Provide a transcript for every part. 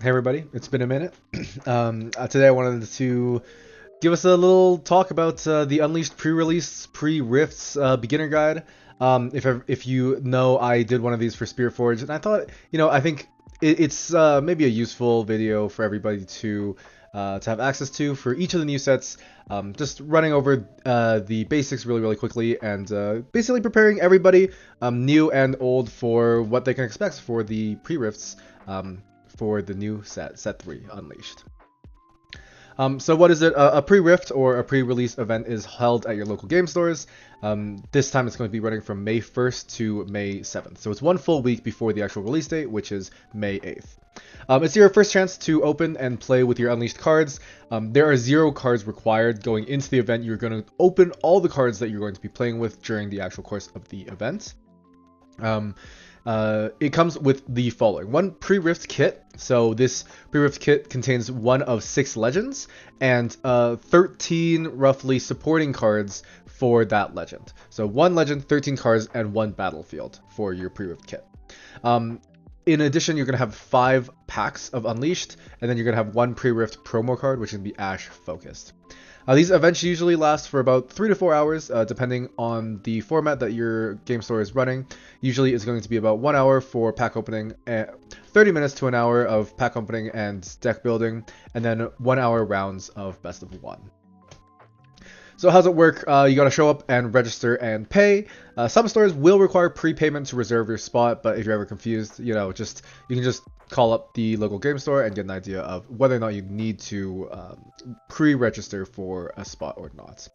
Hey everybody, it's been a minute. Today I wanted to give us a little talk about the Unleashed pre-release pre-Rifts beginner guide. If you know, I did one of these for Spearforge, and I thought, I think it's maybe a useful video for everybody to have access to for each of the new sets. Just running over the basics really quickly, and basically preparing everybody, new and old, for what they can expect for the pre-Rifts. For the new set 3, Unleashed. So what is it? A pre-Rift or a pre-release event is held at your local game stores. This time it's going to be running from May 1st to May 7th. So it's one full week before the actual release date, which is May 8th. It's your first chance to open and play with your Unleashed cards. There are 0 cards required going into the event. You're going to open all the cards that you're going to be playing with during the actual course of the event. It comes with the following: one pre-rift kit. So this pre-rift kit contains one of 6 legends and 13 roughly supporting cards for that legend. So 1 legend, 13 cards, and 1 battlefield for your pre-rift kit. In addition, you're going to have 5 packs of Unleashed, and then you're going to have 1 pre-rift promo card, which can be Ash focused. These events usually last for about 3 to 4 hours, depending on the format that your game store is running. Usually it's going to be about 1 hour for pack opening, 30 minutes to an hour of pack opening and deck building, and then 1 hour rounds of best of 1. So how's it work? You gotta show up and register and pay. Some stores will require prepayment to reserve your spot, but if you're ever confused, you can just call up the local game store and get an idea of whether or not you need to pre-register for a spot or not.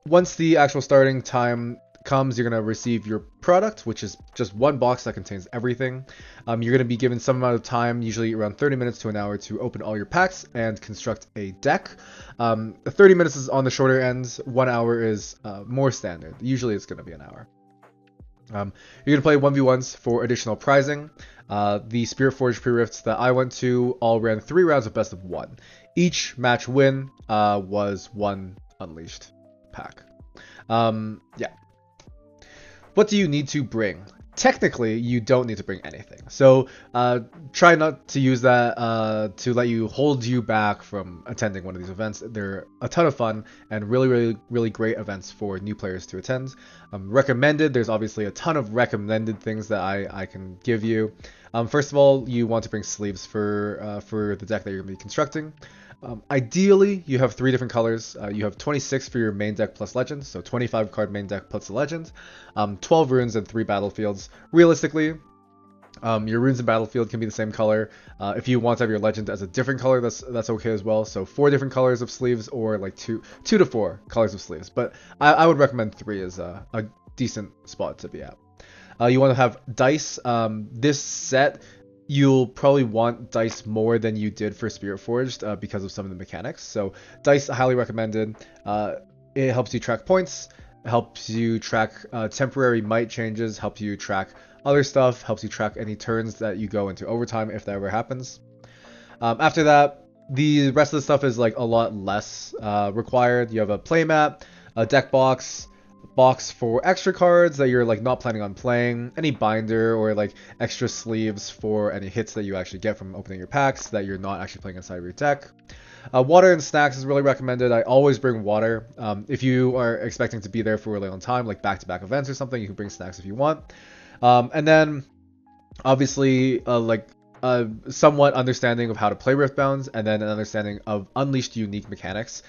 Once the actual starting time comes, you're going to receive your product, which is just 1 box that contains everything. You're going to be given some amount of time, usually around 30 minutes to an hour, to open all your packs and construct a deck. 30 minutes is on the shorter end, 1 hour is more standard. Usually it's going to be an hour. You're going to play 1v1s for additional prizing. The Spearforge pre-rifts that I went to all ran 3 rounds of best of 1. Each match win was 1 Unleashed pack. Yeah. What do you need to bring? Technically, you don't need to bring anything. So try not to use that to let you hold you back from attending one of these events. They're a ton of fun and really great events for new players to attend. Recommended, there's obviously a ton of recommended things that I can give you. First of all, you want to bring sleeves for the deck that you're going to be constructing. Ideally, you have 3 different colors. You have 26 for your main deck plus legends, so 25 card main deck plus a legend, 12 runes and 3 battlefields. Realistically, your runes and battlefield can be the same color. If you want to have your legend as a different color, that's okay as well. So 4 different colors of sleeves, or like 2 to 4 colors of sleeves. But I would recommend 3 as a decent spot to be at. You want to have dice. This set, you'll probably want dice more than you did for Spirit Forged because of some of the mechanics. So dice, highly recommended. It helps you track points, helps you track temporary might changes, helps you track other stuff, helps you track any turns that you go into overtime if that ever happens. After that, the rest of the stuff is like a lot less required. You have a playmat, a deck box for extra cards that you're like not planning on playing, any binder or like extra sleeves for any hits that you actually get from opening your packs that you're not actually playing inside of your deck. Water and snacks is really recommended. I always bring water. If you are expecting to be there for a really long time, like back-to-back events or something, you can bring snacks if you want. And then obviously somewhat understanding of how to play Riftbounds, and then an understanding of Unleashed unique mechanics.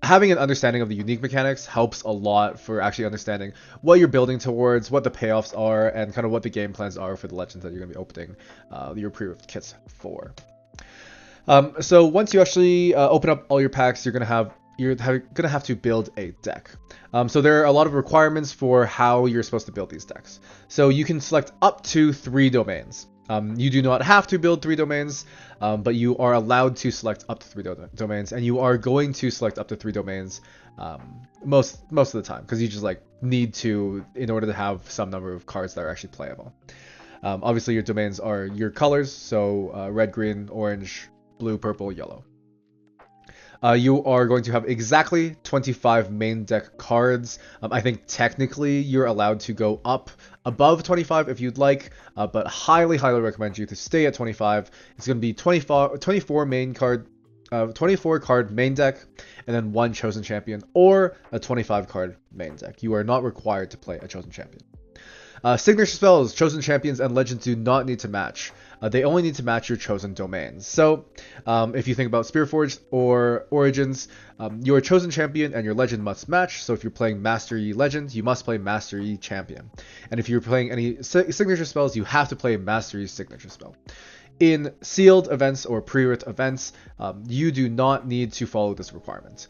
Having an understanding of the unique mechanics helps a lot for actually understanding what you're building towards, what the payoffs are, and kind of what the game plans are for the legends that you're going to be opening your pre-rift kits for. So once you actually open up all your packs, you're gonna have to build a deck. So there are a lot of requirements for how you're supposed to build these decks. So you can select up to 3 domains. You do not have to build 3 domains, but you are allowed to select up to 3 domains, and you are going to select up to 3 domains most of the time, because you just like need to in order to have some number of cards that are actually playable. Obviously, your domains are your colors, so red, green, orange, blue, purple, yellow. You are going to have exactly 25 main deck cards. I think technically you're allowed to go up above 25 if you'd like, but highly recommend you to stay at 25. It's going to be 24 main card, 24 card main deck, and then 1 chosen champion, or a 25 card main deck. You are not required to play a chosen champion. Signature spells, chosen champions, and legends do not need to match. They only need to match your chosen domains. So, if you think about Spearforged or Origins, your chosen champion and your legend must match. So if you're playing Master Yi Legend, you must play Master Yi Champion. And if you're playing any signature spells, you have to play Master Yi Signature Spell. In sealed events or pre-writ events, you do not need to follow this requirement.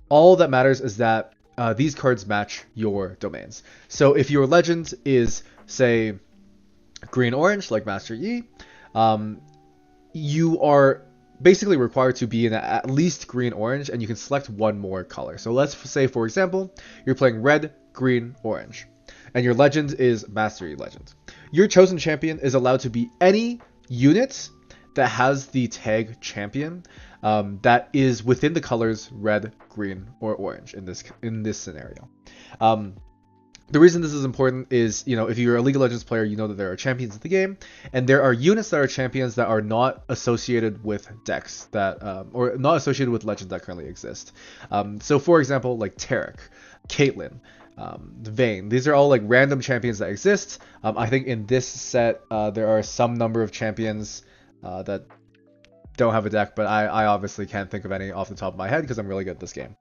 All that matters is that these cards match your domains. So if your legend is, say, green-orange, like Master Yi, you are basically required to be in at least green-orange, and you can select one more color. So let's say, for example, you're playing red, green, orange, and your legend is Master Yi Legend. Your chosen champion is allowed to be any unit that has the tag champion that is within the colors red, green, or orange in this scenario. The reason this is important is, if you're a League of Legends player, you know that there are champions in the game, and there are units that are champions that are not associated with decks or not associated with legends that currently exist. So for example, like Taric, Caitlyn, Vayne. These are all like random champions that exist. I think in this set, there are some number of champions that don't have a deck, but I obviously can't think of any off the top of my head because I'm really good at this game.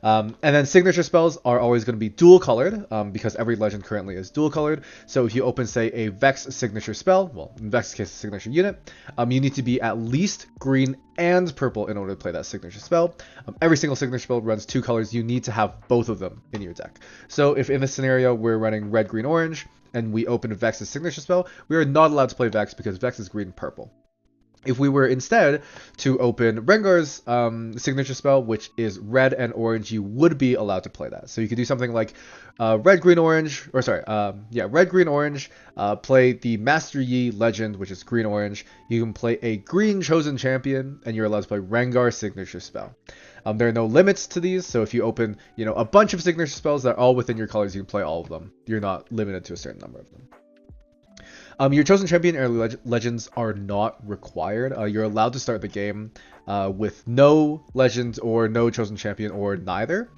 And then signature spells are always going to be dual colored because every legend currently is dual colored. So if you open, say, a Vex signature spell, well, in Vex's case, a signature unit, you need to be at least green and purple in order to play that signature spell. Every single signature spell runs 2 colors. You need to have both of them in your deck. So if in this scenario we're running red, green, orange, and we open Vex's signature spell, we are not allowed to play Vex because Vex is green, purple. If we were instead to open Rengar's signature spell, which is red and orange, you would be allowed to play that. So you could do something like red, green, orange, red, green, orange, play the Master Yi Legend, which is green, orange. You can play a green chosen champion, and you're allowed to play Rengar's signature spell. There are no limits to these, so if you open, a bunch of signature spells that are all within your colors, you can play all of them. You're not limited to a certain number of them. Your chosen champion and legends are not required. You're allowed to start the game with no legend or no chosen champion or neither.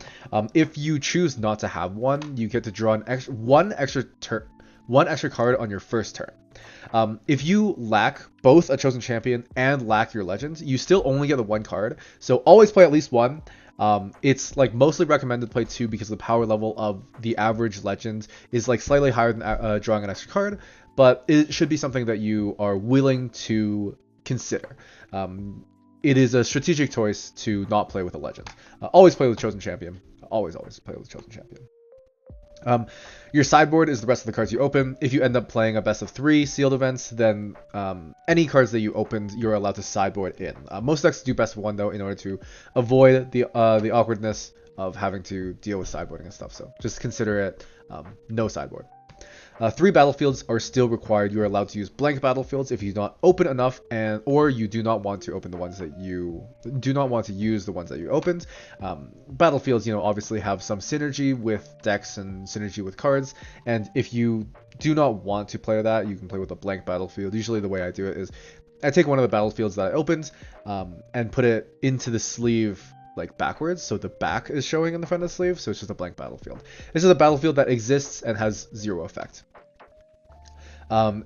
If you choose not to have one, you get to draw one extra card on your first turn. If you lack both a chosen champion and lack your legend, you still only get the 1 card. So always play at least 1. It's like mostly recommended to play 2 because the power level of the average legend is like slightly higher than drawing an extra card, but it should be something that you are willing to consider. It is a strategic choice to not play with a legend. Always play with chosen champion. Always play with chosen champion. Your sideboard is the rest of the cards you open. If you end up playing a best of 3 sealed events, then any cards that you opened, you're allowed to sideboard in. Most decks do best of 1 though, in order to avoid the awkwardness of having to deal with sideboarding and stuff. So just consider it no sideboard. 3 battlefields are still required. You are allowed to use blank battlefields if you do not open enough, or you do not want to open the ones that you do not want to use the ones that you opened. Battlefields, obviously have some synergy with decks and synergy with cards, and if you do not want to play that, you can play with a blank battlefield. Usually the way I do it is I take one of the battlefields that I opened and put it into the sleeve like backwards, so the back is showing in the front of the sleeve, so it's just a blank battlefield. This is a battlefield that exists and has 0 effect.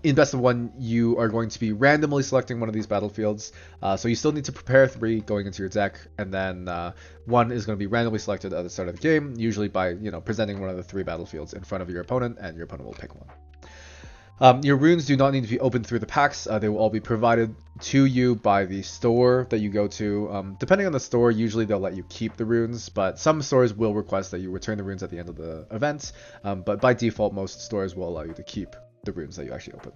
In best of 1, you are going to be randomly selecting one of these battlefields, so you still need to prepare 3 going into your deck, and then 1 is going to be randomly selected at the start of the game, usually by presenting one of the 3 battlefields in front of your opponent, and your opponent will pick one. Your runes do not need to be opened through the packs. They will all be provided to you by the store that you go to. Depending on the store, usually they'll let you keep the runes, but some stores will request that you return the runes at the end of the event. But by default, most stores will allow you to keep the runes that you actually open.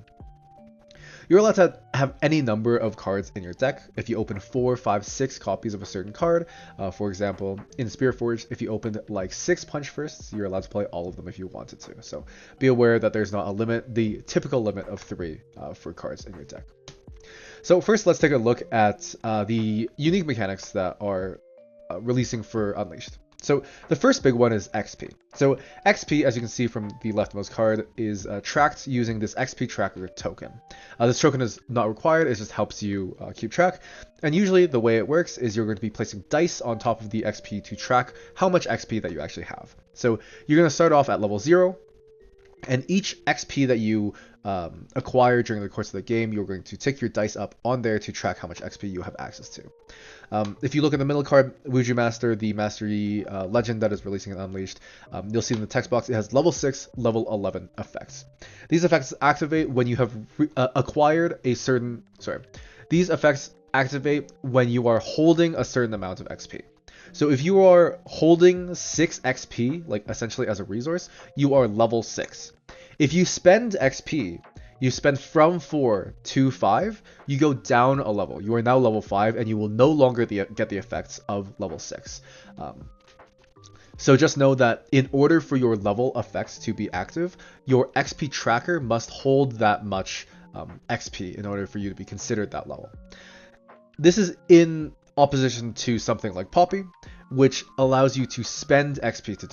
You're allowed to have any number of cards in your deck. If you open 4, 5, 6 copies of a certain card, for example, in Spearforged, if you opened like 6 Punch Firsts, you're allowed to play all of them if you wanted to. So be aware that there's not a limit, the typical limit of 3 for cards in your deck. So first, let's take a look at the unique mechanics that are releasing for Unleashed. So the first big one is XP. So XP, as you can see from the leftmost card, is tracked using this XP tracker token. This token is not required, it just helps you keep track. And usually the way it works is you're going to be placing dice on top of the XP to track how much XP that you actually have. So you're going to start off at level 0, and each XP that you acquire during the course of the game, you're going to tick your dice up on there to track how much XP you have access to. If you look at the middle card, Wuju Master, the Mastery Legend that is releasing in Unleashed, you'll see in the text box it has level 6, level 11 effects. These effects activate when you have acquired a certain... These effects activate when you are holding a certain amount of XP. So if you are holding 6 XP, like essentially as a resource, you are level 6. If you spend XP, you spend from 4 to 5, you go down a level. You are now level 5, and you will no longer get the effects of level 6. So just know that in order for your level effects to be active, your XP tracker must hold that much XP in order for you to be considered that level. This is in opposition to something like Poppy, which allows you to spend XP to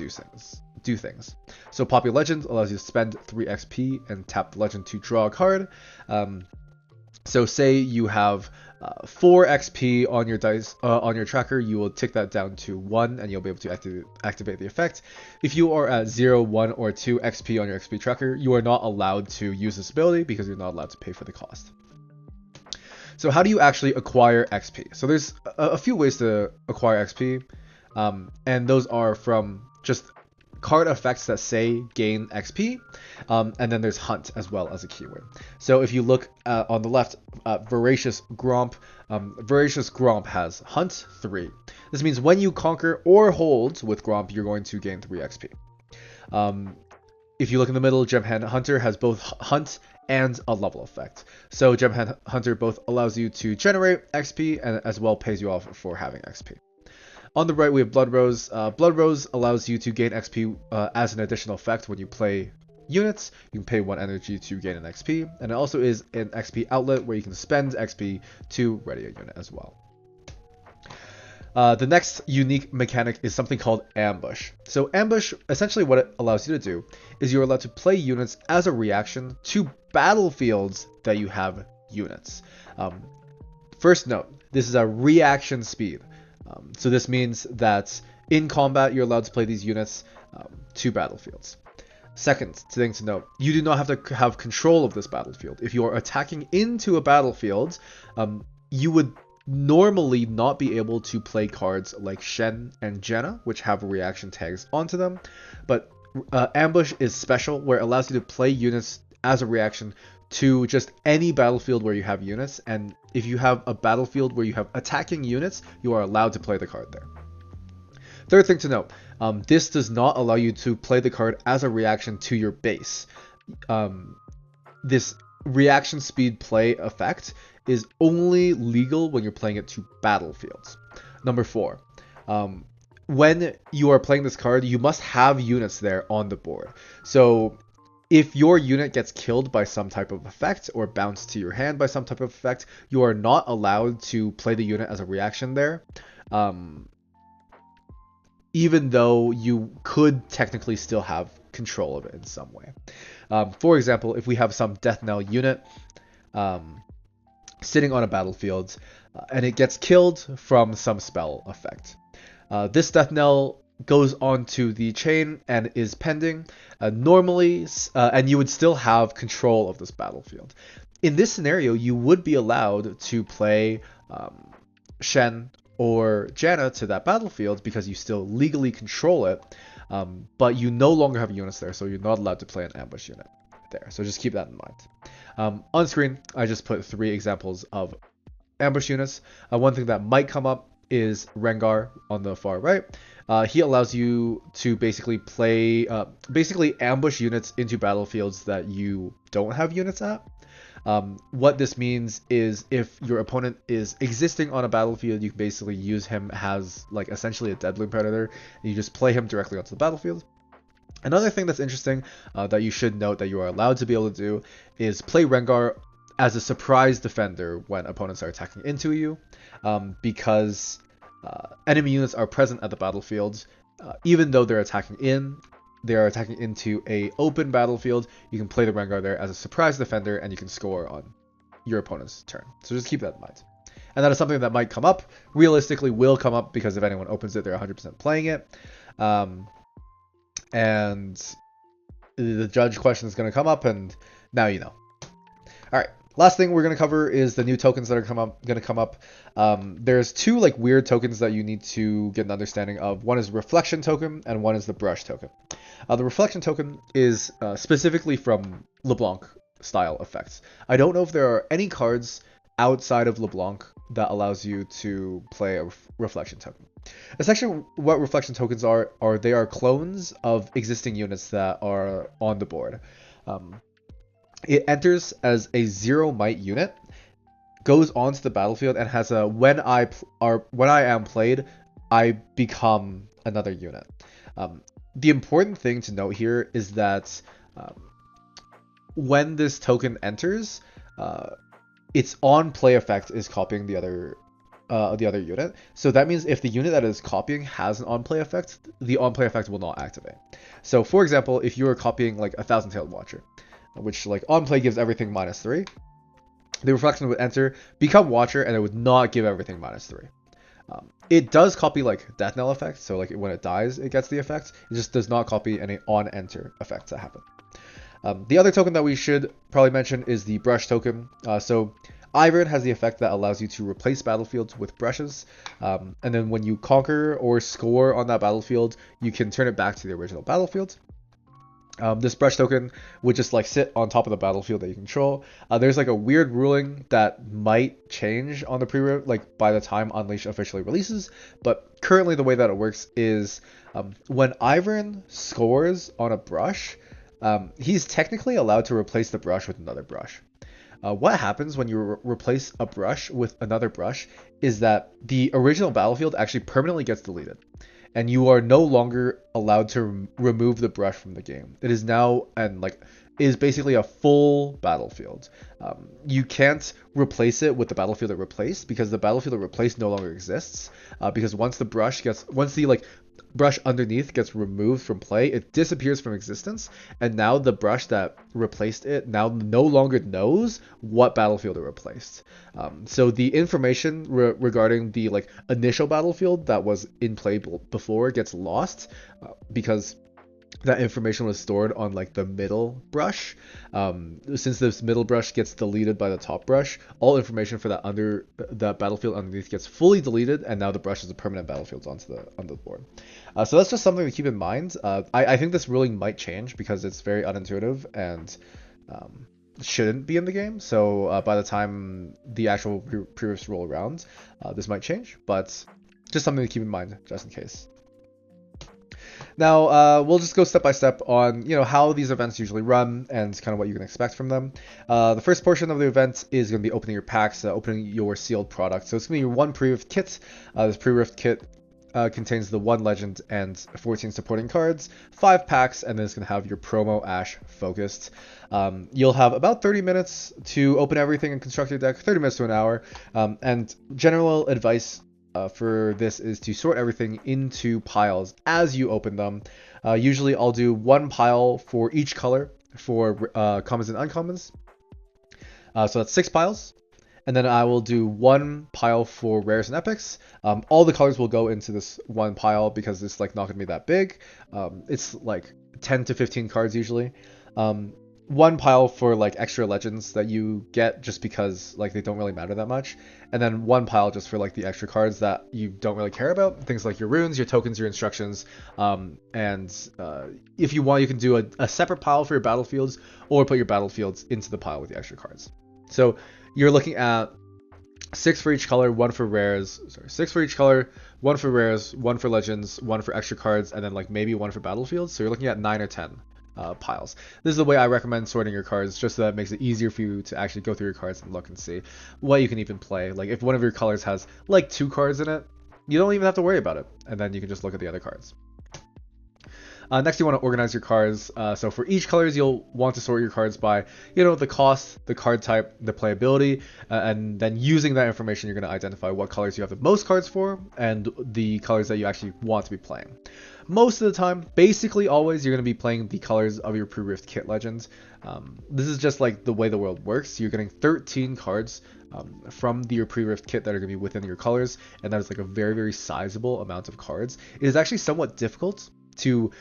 do things. So Poppy Legend allows you to spend 3 XP and tap the legend to draw a card. So say you have 4 XP on your dice on your tracker, you will tick that down to 1 and you'll be able to activate the effect. If you are at 0, 1, or 2 XP on your XP tracker, you are not allowed to use this ability because you're not allowed to pay for the cost. So how do you actually acquire XP? So there's a few ways to acquire XP, and those are from just card effects that say gain XP, and then there's Hunt as well as a keyword. So if you look on the left, Voracious Gromp, Voracious Gromp has Hunt 3. This means when you conquer or hold with Gromp, you're going to gain 3 XP. If you look in the middle, Gemhand Hunter has both Hunt and a level effect. So Gemhand Hunter both allows you to generate XP and as well pays you off for having XP. On the right, we have Blood Rose. Blood Rose allows you to gain XP as an additional effect when you play units. You can pay 1 energy to gain an XP, and it also is an XP outlet where you can spend XP to ready a unit as well. The next unique mechanic is something called Ambush. So Ambush, essentially what it allows you to do is you're allowed to play units as a reaction to battlefields that you have units. First note, this is a reaction speed. So this means that in combat, you're allowed to play these units to battlefields. Second thing to note, you do not have to have control of this battlefield. If you are attacking into a battlefield, you would normally not be able to play cards like Shen and Jenna, which have reaction tags onto them, but Ambush is special where it allows you to play units as a reaction to just any battlefield where you have units, and if you have a battlefield where you have attacking units, you are allowed to play the card there. Third thing to note, this does not allow you to play the card as a reaction to your base. This reaction speed play effect is only legal when you're playing it to battlefields. Number 4, when you are playing this card, you must have units there on the board. So if your unit gets killed by some type of effect or bounced to your hand by some type of effect, you are not allowed to play the unit as a reaction there, even though you could technically still have control of it in some way. For example, if we have some Death Knell unit sitting on a battlefield and it gets killed from some spell effect, this Death Knell goes onto the chain and is pending normally, and you would still have control of this battlefield. In this scenario, you would be allowed to play Shen or Janna to that battlefield because you still legally control it, but you no longer have units there, so you're not allowed to play an ambush unit there. So just keep that in mind. On screen, I just put 3 examples of ambush units. One thing that might come up is Rengar on the far right. He allows you to basically play, ambush units into battlefields that you don't have units at. What this means is if your opponent is existing on a battlefield, you can basically use him as like essentially a Deadloom Predator, and you just play him directly onto the battlefield. Another thing that's interesting that you should note that you are allowed to be able to do is play Rengar as a surprise defender when opponents are attacking into you, because enemy units are present at the battlefield, even though they are attacking into a open battlefield. You can play the Rengar there as a surprise defender, and you can score on your opponent's turn. So just keep that in mind. And that is something that might come up. Realistically, will come up because if anyone opens it, they're 100% playing it. And the judge question is going to come up, and now you know. All right. Last thing we're going to cover is the new tokens that are going to come up. There's two like weird tokens that you need to get an understanding of. One is Reflection token, and one is the Brush token. The Reflection token is specifically from LeBlanc style effects. I don't know if there are any cards outside of LeBlanc that allows you to play a Reflection token. Essentially, what Reflection tokens are they are clones of existing units that are on the board. It enters as a 0 might unit, goes onto the battlefield, and has a when I am played, I become another unit. The important thing to note here is that when this token enters, its on play effect is copying the other unit. So that means if the unit that is copying has an on play effect, the on play effect will not activate. So for example, if you are copying like a Thousand-Tailed Watcher, which like on play gives everything -3, the Reflection would enter, become Watcher, and it would not give everything -3. It does copy like Death Knell effect, so like when it dies, it gets the effect. It just does not copy any on enter effects that happen. The other token that we should probably mention is the Brush token. So Ivern has the effect that allows you to replace battlefields with brushes, and then when you conquer or score on that battlefield, you can turn it back to the original battlefield. This Brush token would just like sit on top of the battlefield that you control. There's like a weird ruling that might change on the pre-rev, like by the time Unleash officially releases, but currently the way that it works is when Ivern scores on a brush, he's technically allowed to replace the brush with another brush. What happens when you replace a brush with another brush is that the original battlefield actually permanently gets deleted, and you are no longer allowed to remove the brush from the game. It is now is basically a full battlefield. You can't replace it with the battlefield it replaced because the battlefield it replaced no longer exists. Because once the brush underneath gets removed from play, it disappears from existence, and now the brush that replaced it now no longer knows what battlefield it replaced. So the information regarding the initial battlefield that was in play before gets lost because that information was stored on the middle brush. Since this middle brush gets deleted by the top brush, all information for that battlefield underneath gets fully deleted, and now the brush is a permanent battlefield onto the board. So that's just something to keep in mind. I think this ruling might change because it's very unintuitive and shouldn't be in the game. So by the time the actual pre-rifts roll around, this might change, but just something to keep in mind just in case. Now, we'll just go step by step on, how these events usually run and kind of what you can expect from them. The first portion of the event is going to be opening your packs, opening your sealed product. So it's going to be your one pre-rift kit. This pre-rift kit contains the 1 legend and 14 supporting cards, 5 packs, and then it's going to have your promo Ash focused. You'll have about 30 minutes to open everything and construct your deck, 30 minutes to an hour. And general advice for this is to sort everything into piles as you open them. Usually I'll do 1 pile for each color for commons and uncommons. So that's 6 piles. And then I will do 1 pile for rares and epics. All the colors will go into this 1 pile because it's not going to be that big. It's 10 to 15 cards usually. 1 pile for extra legends that you get just because they don't really matter that much, and then 1 pile just for the extra cards that you don't really care about, things like your runes, your tokens, your instructions, and if you want, you can do a separate pile for your battlefields or put your battlefields into the pile with the extra cards. So you're looking at 6 for each color, 1 for rares, 6 for each color, 1 for rares, 1 for legends, 1 for extra cards, and then maybe 1 for battlefields. So you're looking at 9 or 10 piles. This is the way I recommend sorting your cards, just so that it makes it easier for you to actually go through your cards and look and see what you can even play. If one of your colors has 2 cards in it, you don't even have to worry about it, and then you can just look at the other cards. Next, you want to organize your cards. So for each colors, you'll want to sort your cards by, the cost, the card type, the playability, and then using that information, you're going to identify what colors you have the most cards for and the colors that you actually want to be playing. Most of the time, basically always, you're going to be playing the colors of your pre-rift kit legends. This is just like the way the world works. You're getting 13 cards from your pre-rift kit that are going to be within your colors, and that is like a very, very sizable amount of cards. It is actually somewhat difficult to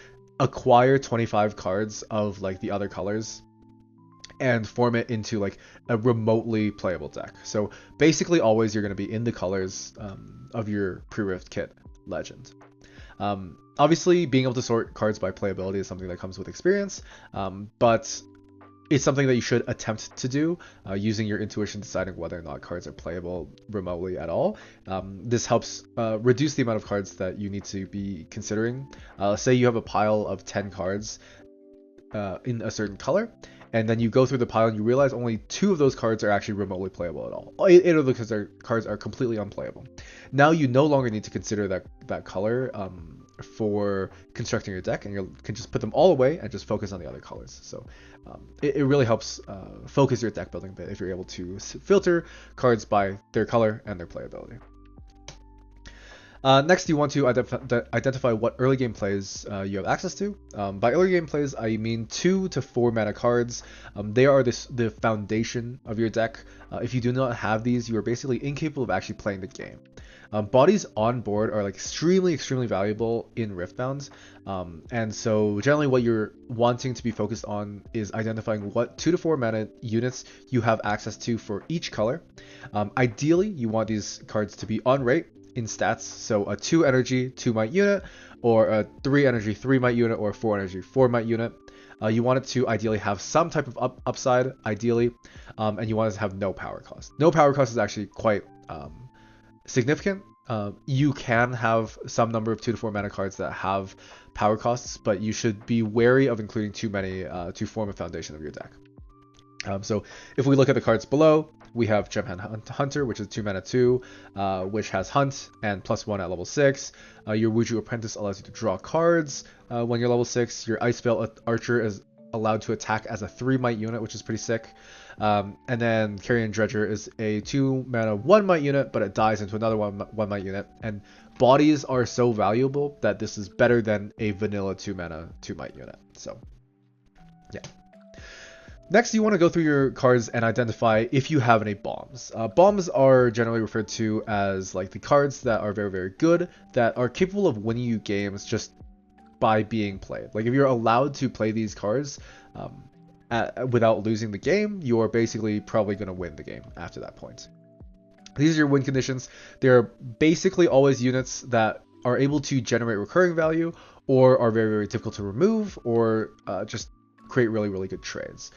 acquire 25 cards of like the other colors and form it into like a remotely playable deck. So basically always you're going to be in the colors of your pre-rift kit legend. Obviously being able to sort cards by playability is something that comes with experience, but it's something that you should attempt to do using your intuition, deciding whether or not cards are playable remotely at all. This helps reduce the amount of cards that you need to be considering. Say you have a pile of 10 cards in a certain color, and then you go through the pile and you realize only 2 of those cards are actually remotely playable at all. 8 of the cards are completely unplayable. Now you no longer need to consider that color for constructing your deck, and you can just put them all away and just focus on the other colors. So it really helps focus your deck building bit if you're able to filter cards by their color and their playability. Next, you want to identify what early game plays you have access to. By early game plays, I mean 2 to 4 mana cards. They are the foundation of your deck. If you do not have these, you are basically incapable of actually playing the game. Bodies on board are like extremely valuable in Riftbound, and so generally what you're wanting to be focused on is identifying what 2 to 4 mana units you have access to for each color. Ideally, you want these cards to be on rate in stats, so a 2 energy 2 might unit, or a 3 energy 3 might unit, or a 4 energy 4 might unit. You want it to ideally have some type of upside, ideally, and you want it to have no power cost. No power cost is actually quite significant. You can have some number of 2 to 4 mana cards that have power costs, but you should be wary of including too many to form a foundation of your deck. So if we look at the cards below, we have Gemhand Hunter, which is 2 mana 2, which has Hunt and +1 at level 6. Your Wuju Apprentice allows you to draw cards when you're level 6. Your Iceveil Archer is allowed to attack as a 3 might unit, which is pretty sick. And then Carrion Dredger is a 2 mana 1 might unit, but it dies into another 1 might unit. And bodies are so valuable that this is better than a vanilla 2 mana 2 might unit. So, yeah. Next, you want to go through your cards and identify if you have any bombs. Bombs are generally referred to as like the cards that are very good, that are capable of winning you games just by being played. Like if you're allowed to play these cards without losing the game, you're basically probably going to win the game after that point. These are your win conditions. They're basically always units that are able to generate recurring value, or are very difficult to remove, or just create really good trades.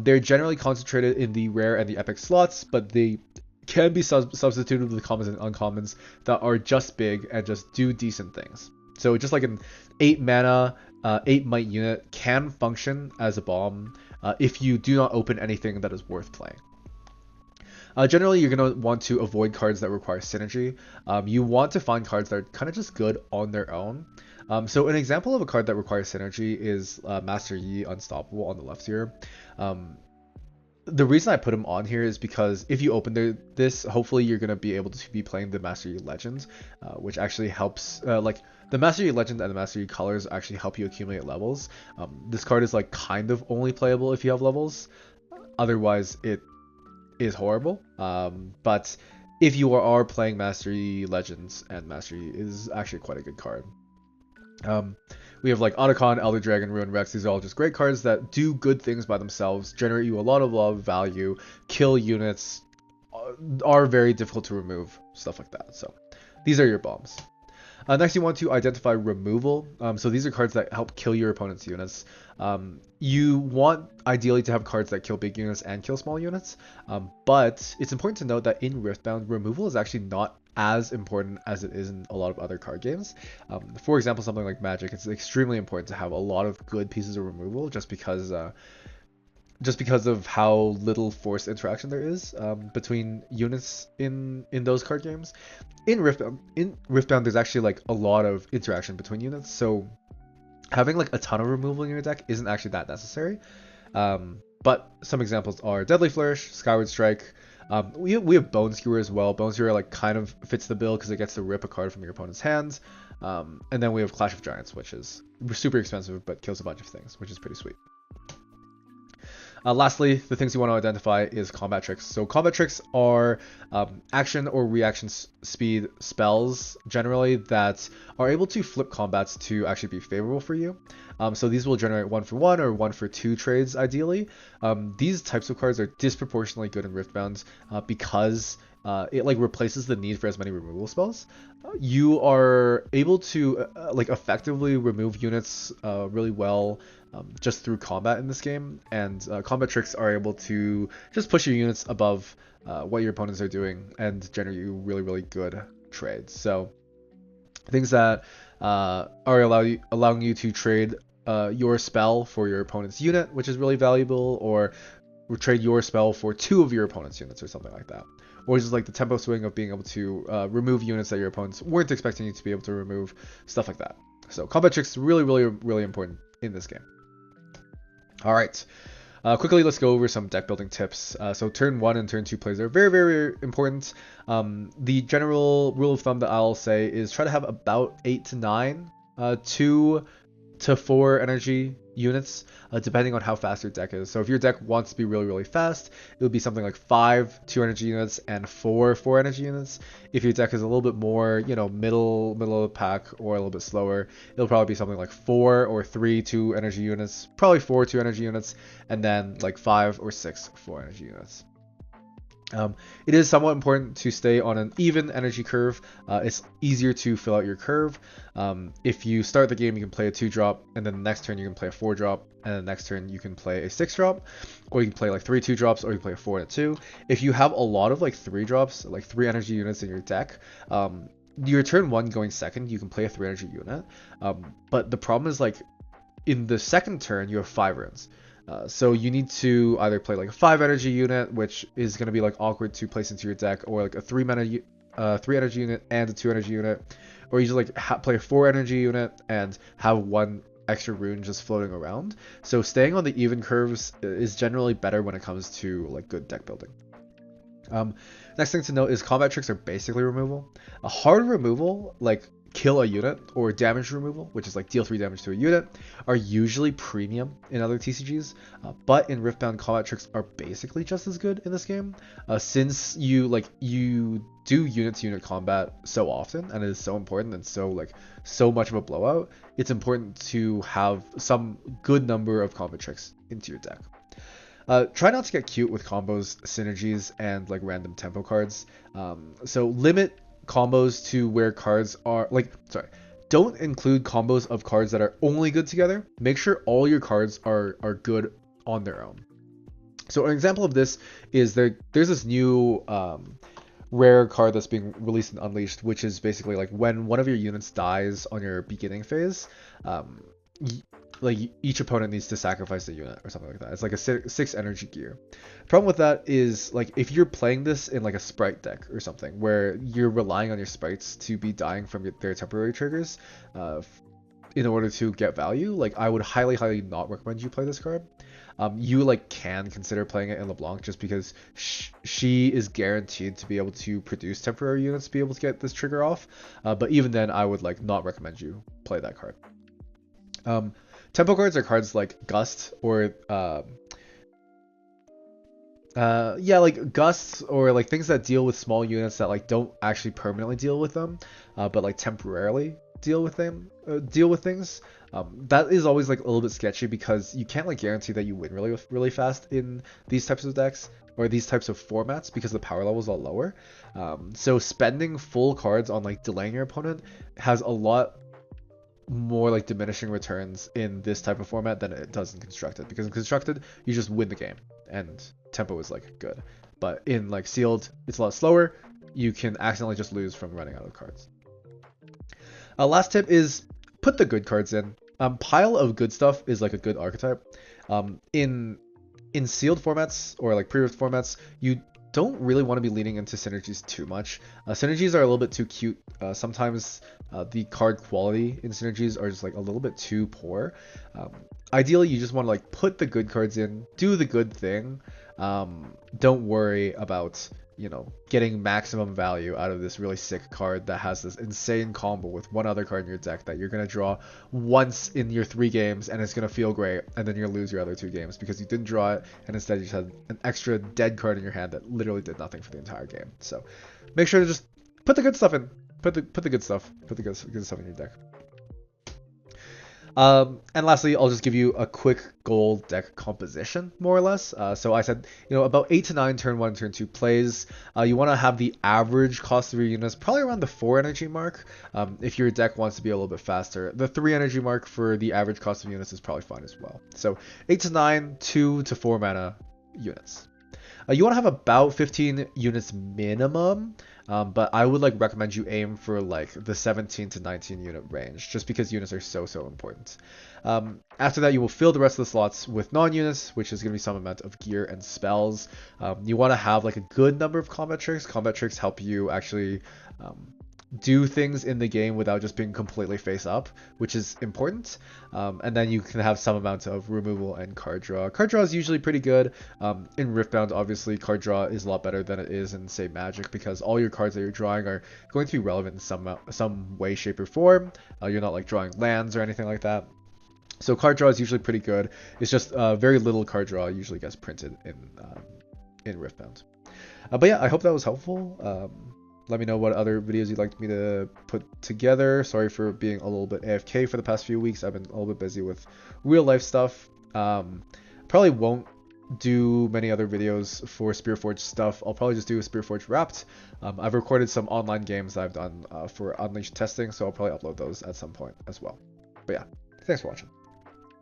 They're generally concentrated in the rare and the epic slots, but they can be substituted with commons and uncommons that are just big and just do decent things. So just like an 8 mana 8 might unit can function as a bomb if you do not open anything that is worth playing. Generally, you're going to want to avoid cards that require synergy. You want to find cards that are kind of just good on their own. So an example of a card that requires synergy is Master Yi Unstoppable on the left here. The reason I put him on here is because if you open this, hopefully you're going to be able to be playing the Master Yi Legend, which actually helps, like the Master Yi Legend and the Master Yi Colors actually help you accumulate levels. This card is like kind of only playable if you have levels. Otherwise, it is horrible. But if you are playing Master Yi Legends, and Master Yi is actually quite a good card. We have like Otacon, Elder Dragon, Ruin Rex. These are all just great cards that do good things by themselves, generate you a lot of value, kill units, are very difficult to remove, stuff like that. So these are your bombs. Next, you want to identify removal. So these are cards that help kill your opponent's units. You want ideally to have cards that kill big units and kill small units, but it's important to note that in Riftbound, removal is actually not as important as it is in a lot of other card games. For example, something like Magic, it's extremely important to have a lot of good pieces of removal just because of how little force interaction there is between units in those card games. In Riftbound, there's actually like a lot of interaction between units. So having like a ton of removal in your deck isn't actually that necessary. But some examples are Deadly Flourish, Skyward Strike. We have Bone Skewer as well. Bone Skewer like kind of fits the bill because it gets to rip a card from your opponent's hands. And then we have Clash of Giants, which is super expensive but kills a bunch of things, which is pretty sweet. Lastly, the things you want to identify is combat tricks. So combat tricks are action or reaction speed spells generally that are able to flip combats to actually be favorable for you. So these will generate 1-for-1 or 1-for-2 trades ideally. These types of cards are disproportionately good in Riftbound because it like replaces the need for as many removal spells. You are able to like effectively remove units really well just through combat in this game, and combat tricks are able to just push your units above what your opponents are doing and generate you really good trades. So things that are allowing you to trade your spell for your opponent's unit, which is really valuable, or trade your spell for 2 of your opponent's units or something like that. Or just like the tempo swing of being able to remove units that your opponents weren't expecting you to be able to remove, stuff like that. So combat tricks really important in this game. All right, quickly let's go over some deck building tips. So turn 1 and turn 2 plays are very important. The general rule of thumb that I'll say is try to have about 8 to 9 2 to 4 energy units, depending on how fast your deck is. So if your deck wants to be really fast, it would be something like 5 2 energy units and 4 energy units. If your deck is a little bit more, you know, middle of the pack or a little bit slower, it'll probably be something like 4 or 3 2 energy units, probably 4 2 energy units, and then like 5 or 6 4 energy units. It is somewhat important to stay on an even energy curve. It's easier to fill out your curve. If you start the game, you can play a 2-drop, and then the next turn you can play a 4-drop, and then the next turn you can play a 6-drop, or you can play like 3 2-drops, or you can play a 4 and a 2. If you have a lot of like 3-drops, like 3 energy units in your deck, your turn 1 going second, you can play a 3 energy unit. But the problem is like in the second turn you have 5 runes. So you need to either play like a 5 energy unit, which is going to be like awkward to place into your deck, or like a 3 energy unit and a 2 energy unit, or you just like play a 4 energy unit and have 1 extra rune just floating around. So staying on the even curves is generally better when it comes to like good deck building. Next thing to note is combat tricks are basically removal. A hard removal, like kill a unit, or damage removal, which is like deal 3 damage to a unit, are usually premium in other TCGs, but in Riftbound, combat tricks are basically just as good in this game, since you do unit to unit combat so often, and it is so important and so much of a blowout. It's important to have some good number of combat tricks into your deck. Try not to get cute with combos, synergies, and like random tempo cards. So limit combos to where cards are don't include combos of cards that are only good together. Make sure all your cards are good on their own. So an example of this is there's this new rare card that's being released in Unleashed, which is basically like when one of your units dies on your beginning phase, like each opponent needs to sacrifice a unit or something like that. It's like a 6 energy gear. The problem with that is like if you're playing this in like a sprite deck or something where you're relying on your sprites to be dying from their temporary triggers in order to get value, like I would highly not recommend you play this card. You like can consider playing it in LeBlanc just because she is guaranteed to be able to produce temporary units to be able to get this trigger off. But even then, I would like not recommend you play that card. Tempo cards are cards like Gust or like Gusts, or like things that deal with small units that like don't actually permanently deal with them, but like temporarily deal with things. That is always like a little bit sketchy because you can't like guarantee that you win really fast in these types of decks or these types of formats because the power level is a lot lower. So spending full cards on like delaying your opponent has a lot more like diminishing returns in this type of format than it does in Constructed, because in Constructed you just win the game and tempo is like good, but in like Sealed it's a lot slower. You can accidentally just lose from running out of cards. Last tip is put the good cards in. Pile of good stuff is like a good archetype. In Sealed formats or like pre-rift formats, you don't really want to be leaning into synergies too much. Synergies are a little bit too cute. Sometimes the card quality in synergies are just like a little bit too poor. Ideally, you just want to like put the good cards in, do the good thing. Don't worry about, you know, getting maximum value out of this really sick card that has this insane combo with one other card in your deck that you're going to draw once in your 3 games and it's going to feel great, and then you're going to lose your other 2 games because you didn't draw it and instead you just had an extra dead card in your hand that literally did nothing for the entire game. So make sure to just put the good stuff in. Put the good stuff in your deck. And lastly, I'll just give you a quick goal deck composition, more or less. So I said, you know, about 8 to 9 turn 1, turn 2 plays. You want to have the average cost of your units probably around the 4 energy mark. If your deck wants to be a little bit faster, the 3 energy mark for the average cost of units is probably fine as well. So 8 to 9, 2 to 4 mana units. You want to have about 15 units minimum, but I would like recommend you aim for like the 17 to 19 unit range, just because units are so important. After that, you will fill the rest of the slots with non-units, which is going to be some amount of gear and spells. You want to have like a good number of combat tricks. Combat tricks help you actually do things in the game without just being completely face up, which is important. And then you can have some amount of removal and card draw. Card draw is usually pretty good. In Riftbound, obviously, card draw is a lot better than it is in, say, Magic, because all your cards that you're drawing are going to be relevant in some way, shape, or form. You're not like drawing lands or anything like that. So card draw is usually pretty good. It's just very little card draw usually gets printed in Riftbound. But yeah, I hope that was helpful. Let me know what other videos you'd like me to put together. Sorry for being a little bit AFK for the past few weeks. I've been a little bit busy with real life stuff. Probably won't do many other videos for Spearforge stuff. I'll probably just do a Spearforge Wrapped. I've recorded some online games that I've done for Unleashed testing, so I'll probably upload those at some point as well. But yeah, thanks for watching.